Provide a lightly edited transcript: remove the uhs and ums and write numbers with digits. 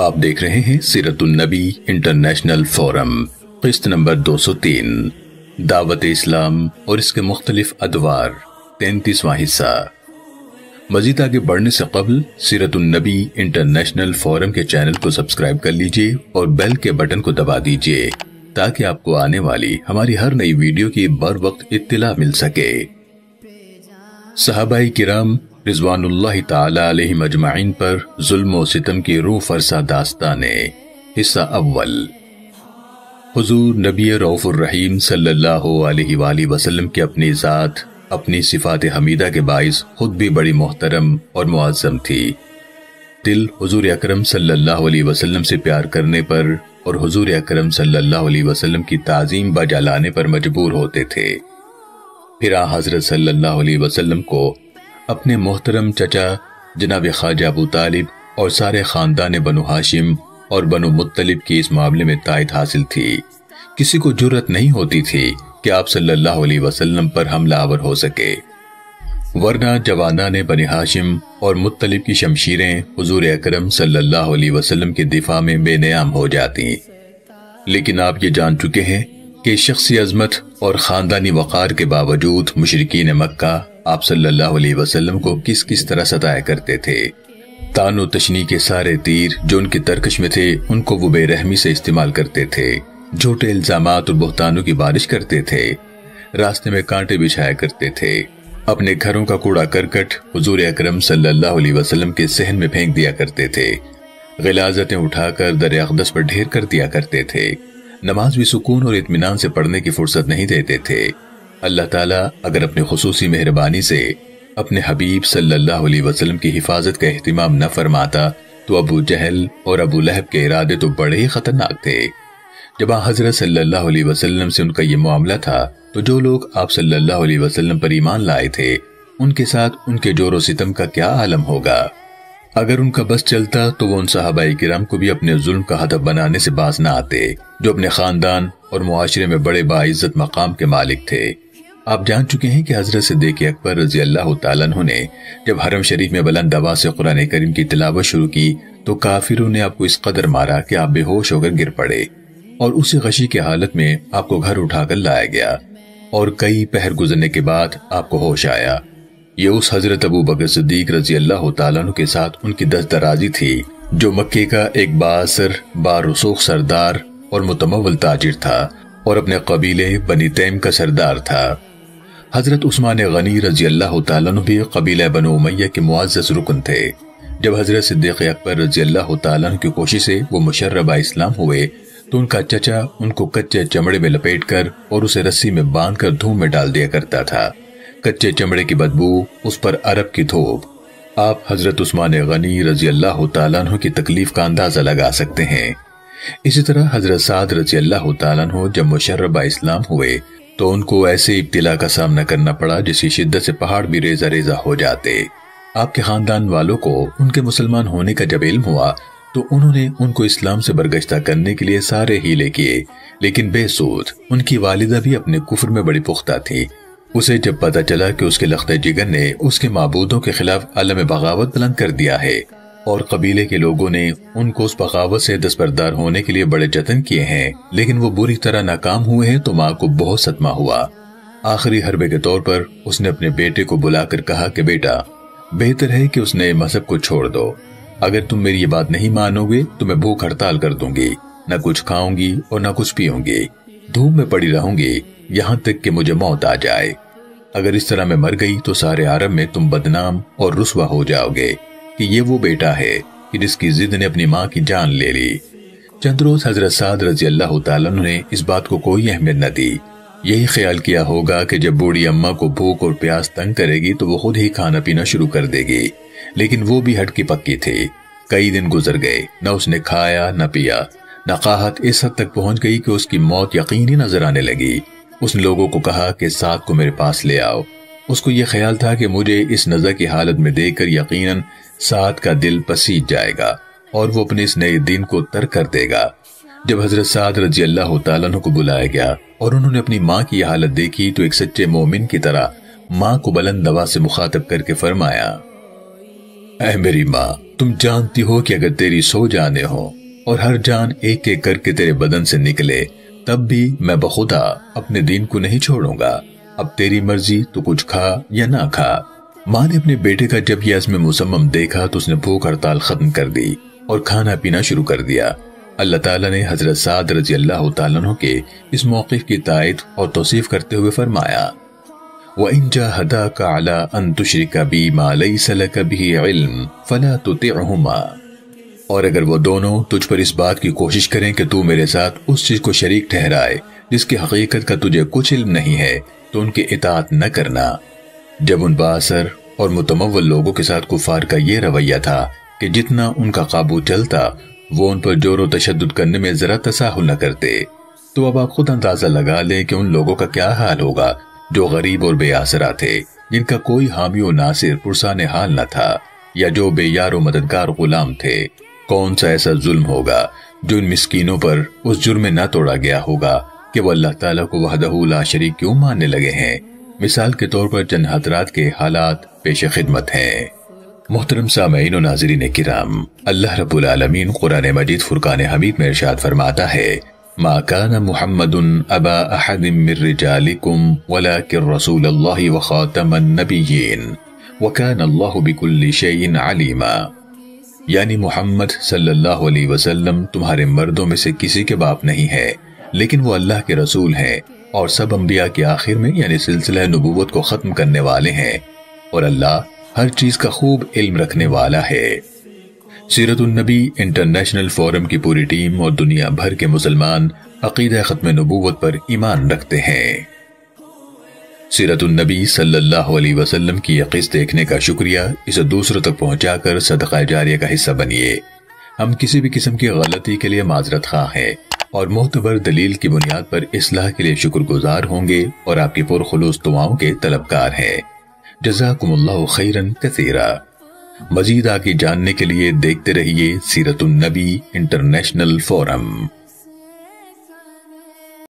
آپ دیکھ رہے ہیں سیرت النبی انٹرنیشنل فورم قسط نمبر 203 دعوت اسلام اور اس کے مختلف ادوار 33واں حصہ۔ مزید آگے بڑھنے سے قبل سیرت النبی انٹرنیشنل فورم کے چینل کو سبسکرائب کر لیجئے اور بیل کے بٹن کو دبا دیجئے تاکہ آپ کو آنے والی ہماری ہر نئی ویڈیو کی بر وقت اطلاع مل سکے۔ صحابہ کرام رضوان اللہ تعالی علیہم اجمعین پر ظلم و ستم کی روح فرسا داستانیں، حصہ اول۔ حضور نبی رؤوف الرحیم صلی اللہ علیہ وآلہ وسلم کی اپنی ذات، اپنی صفات حمیدہ کے باعث خود بھی بڑی محترم اور معظم تھی۔ دل حضور اکرم صلی اللہ علیہ وسلم سے پیار کرنے پر اور حضور اکرم صلی اللہ علیہ وسلم کی تعظیم بجا لانے پر مجبور ہوتے تھے۔ پھر حضرت صلی اللہ علیہ وسلم کو اپنے محترم چچا جناب خواجہ ابو طالب اور سارے خاندان بنو ہاشم اور بنو مطلب کی اس معاملے میں تائید حاصل تھی۔ کسی کو جرأت نہیں ہوتی تھی کہ آپ صلی اللہ علیہ وسلم پر حملہ آور ہو سکے، ورنہ جوانان بنی ہاشم اور مطلب کی شمشیریں حضور اکرم صلی اللہ علیہ وسلم کے دفاع میں بے نیام ہو جاتی۔ لیکن آپ یہ جان چکے ہیں کہ شخصی عظمت اور خاندانی وقار کے باوجود مشرکین مکہ آپ صلی اللہ علیہ وسلم کو کس کس طرح ستایا کرتے تھے۔ تان و تشنی کے سارے تیر جو ان کی ترکش میں تھے ان کو وہ بے رحمی سے استعمال کرتے تھے، جھوٹے الزامات اور بہتانوں کی بارش کرتے تھے، راستے میں کانٹے بچھایا کرتے تھے، اپنے گھروں کا کوڑا کرکٹ حضور اکرم صلی اللہ علیہ وسلم کے صحن میں پھینک دیا کرتے تھے، غلاظتیں اٹھا کر در اقدس پر ڈھیر کر دیا کرتے تھے، نماز بھی سکون اور اطمینان سے پڑھنے کی فرصت نہیں دیتے تھے۔ اللہ تعالیٰ اگر اپنی خصوصی مہربانی سے اپنے حبیب صلی اللہ علیہ وسلم کی حفاظت کا اہتمام نہ فرماتا تو ابو جہل اور ابو لہب کے ارادے تو بڑے ہی خطرناک تھے۔ جب حضرت صلی اللہ علیہ وسلم سے ان کا یہ معاملہ تھا تو جو لوگ آپ صلی اللہ علیہ وسلم پر ایمان لائے تھے ان کے ساتھ ان کے جور و ستم کا کیا عالم ہوگا۔ اگر ان کا بس چلتا تو وہ ان صحابہ کرام کو بھی اپنے ظلم کا ہدف بنانے سے باز نہ آتے جو اپنے خاندان اور معاشرے میں بڑے باعزت مقام کے مالک تھے۔ آپ جان چکے ہیں کہ حضرت صدیق اکبر رضی اللہ تعالیٰ عنہ نے جب حرم شریف میں بلند آواز سے قرآن کریم کی تلاوت شروع کی تو کافروں نے آپ کو اس قدر مارا کہ آپ بے ہوش ہو کر گر پڑے اور اسی غشی کی حالت میں آپ کو گھر اٹھا کر لایا گیا اور کئی پہر گزرنے کے بعد آپ کو ہوش آیا۔ یہ اس حضرت ابو بکر صدیق رضی اللہ تعالیٰ عنہ کے ساتھ ان کی دست درازی تھی جو مکے کا ایک بااثر بارسوخ سردار اور متمول تاجر تھا اور اپنے قبیلے بنی تیم کا سردار تھا۔ حضرت عثمان غنی رضی اللہ تعالیٰ عنہ بھی قبیلہ بنو امیہ کے معزز رکن تھے۔ جب حضرت صدیق اکبر رضی اللہ تعالیٰ عنہ کی کوشش سے وہ مشربہ اسلام ہوئے تو ان کا چچا ان کو کچے چمڑے میں لپیٹ کر اور اسے رسی میں باندھ کر دھوم میں ڈال دیا کرتا تھا۔ کچے چمڑے کی بدبو، اس پر عرب کی دھوپ۔ آپ حضرت عثمان غنی رضی اللہ تعالیٰ عنہ کی تکلیف کا اندازہ لگا سکتے ہیں۔ اسی طرح حضرت سعد رضی اللہ تعالیٰ عنہ جب مشربہ اسلام ہوئے تو ان کو ایسے ابتلا کا سامنا کرنا پڑا جس کی شدت سے پہاڑ بھی ریزہ ریزہ ہو جاتے۔ آپ کے خاندان والوں کو ان کے مسلمان ہونے کا جب علم ہوا تو انہوں نے ان کو اسلام سے برگشتہ کرنے کے لیے سارے ہیلے کیے، لیکن بے سود۔ ان کی والدہ بھی اپنے کفر میں بڑی پختہ تھی۔ اسے جب پتہ چلا کہ اس کے لخت جگر نے اس کے معبودوں کے خلاف علم بغاوت بلند کر دیا ہے اور قبیلے کے لوگوں نے ان کو اس بغاوت سے دستبردار ہونے کے لیے بڑے جتن کیے ہیں لیکن وہ بری طرح ناکام ہوئے ہیں تو ماں کو بہت صدمہ ہوا۔ آخری حربے کے طور پر اس نے اپنے بیٹے کو بلا کر کہا کہ بیٹا، بہتر ہے کہ اس نئے مذہب کو چھوڑ دو۔ اگر تم میری یہ بات نہیں مانو گے تو میں بھوک ہڑتال کر دوں گی، نہ کچھ کھاؤں گی اور نہ کچھ پیوں گی، دھوپ میں پڑی رہوں گی یہاں تک کہ مجھے موت آ جائے۔ اگر اس طرح میں مر گئی تو سارے عرب میں تم بدنام اور رسوا ہو جاؤ گے کہ یہ وہ بیٹا ہے کہ جس کی ضد نے اپنی ماں کی جان لے لی۔ چند روز حضرت سعد رضی اللہ تعالیٰ عنہ نے اس بات کو کوئی اہمیت نہ دی۔ یہی خیال کیا ہوگا کہ جب بوڑھی اماں کو بھوک اور پیاس تنگ کرے گی تو وہ خود ہی کھانا پینا شروع کر دے گی، لیکن وہ بھی ہٹ کی پکی تھی۔ کئی دن گزر گئے، نہ اس نے کھایا نہ پیا، نقاہت اس حد تک پہنچ گئی کہ اس کی موت یقینی نظر آنے لگی۔ اس نے لوگوں کو کہا کہ سعد کو میرے پاس لے آؤ۔ اس کو یہ خیال تھا کہ مجھے اس نظر کی حالت میں دیکھ کر یقیناً سعد کا دل پسیج جائے گا اور وہ اپنے اس نئے دین کو ترک کر دے گا۔ جب حضرت سعد رضی اللہ تعالیٰ عنہ کو بلایا گیا اور انہوں نے اپنی ماں کی یہ حالت دیکھی تو ایک سچے مومن کی طرح ماں کو بلند آواز سے مخاطب کر کے فرمایا، اے میری ماں، تم جانتی ہو کہ اگر تیری 100 جانیں ہوں اور ہر جان ایک ایک کر کے تیرے بدن سے نکلے تب بھی میں بخدا اپنے دین کو نہیں چھوڑوں گا۔ اب تیری مرضی، تو کچھ کھا یا نہ کھا۔ ماں نے اپنے بیٹے کا جب یہ عزم مصمم دیکھا تو اس نے بھوک ہڑتال ختم کر دی اور کھانا پینا شروع کر دیا۔ اللہ تعالیٰ نے حضرت سعد رضی اللہ تعالیٰ عنہ کے اس موقف کی تائید اور توصیف کرتے ہوئے فرمایا، وَإِن جَاهَدَاكَ عَلَىٰ أَن تُشْرِكَ بِي مَا لَيْسَ لَكَ بِهِ عِلْمٌ فَلَا تُطِعْهُمَا، اور اگر وہ دونوں تجھ پر اس بات کی کوشش کریں کہ تو میرے ساتھ اس چیز کو شریک ٹھہرائے جس کی حقیقت کا تجھے کچھ علم نہیں ہے تو ان کی اطاعت نہ کرنا۔ جب ان بااثر اور متمول لوگوں کے ساتھ کفار کا یہ رویہ تھا کہ جتنا ان کا قابو چلتا وہ ان پر جور و تشدد کرنے میں ذرا تساہل نہ کرتے، تو اب آپ خود اندازہ لگا لیں کہ ان لوگوں کا کیا حال ہوگا جو غریب اور بے آسرا تھے، جن کا کوئی حامی و ناصر پرسان حال نہ تھا، یا جو بے یار و مددگار غلام تھے۔ کون سا ایسا ظلم ہوگا جو ان مسکینوں پر اس جرم میں نہ توڑا گیا ہوگا کہ وہ اللہ تعالیٰ کو وحدہ لا شریک کیوں ماننے لگے ہیں۔ مثال کے طور پر چند حضرات کے حالات پیش خدمت ہیں۔ محترم سامعین و ناظرین کرام، اللہ رب العالمین قرآن مجید فرقان حمید میں ارشاد فرماتا ہے، ما كان محمد ابا احد من رجالكم ولكن رسول الله وخاتم النبيين وكان الله بكل شيء عليما، یعنی محمد صلی اللہ علیہ وسلم تمہارے مردوں میں سے کسی کے باپ نہیں ہے، لیکن وہ اللہ کے رسول ہیں اور سب انبیاء کے آخر میں یعنی سلسلہ نبوت کو ختم کرنے والے ہیں، اور اللہ ہر چیز کا خوب علم رکھنے والا ہے۔ سیرت النبی انٹرنیشنل فورم کی پوری ٹیم اور دنیا بھر کے مسلمان عقیدہ ختم نبوت پر ایمان رکھتے ہیں۔ سیرت النبی صلی اللہ علیہ وسلم کی یہ قصہ دیکھنے کا شکریہ، اسے دوسروں تک پہنچا کر صدقہ جاریہ کا حصہ بنیے۔ ہم کسی بھی قسم کی غلطی کے لیے معذرت خواہ ہیں اور معتبر دلیل کی بنیاد پر اصلاح کے لیے شکر گزار ہوں گے اور آپ کی پرخلوص دعاؤں کے طلبگار ہیں۔ جزاکم اللہ خیرن کثیرا۔ مزید آگے جاننے کے لیے دیکھتے رہیے سیرت النبی انٹرنیشنل فورم۔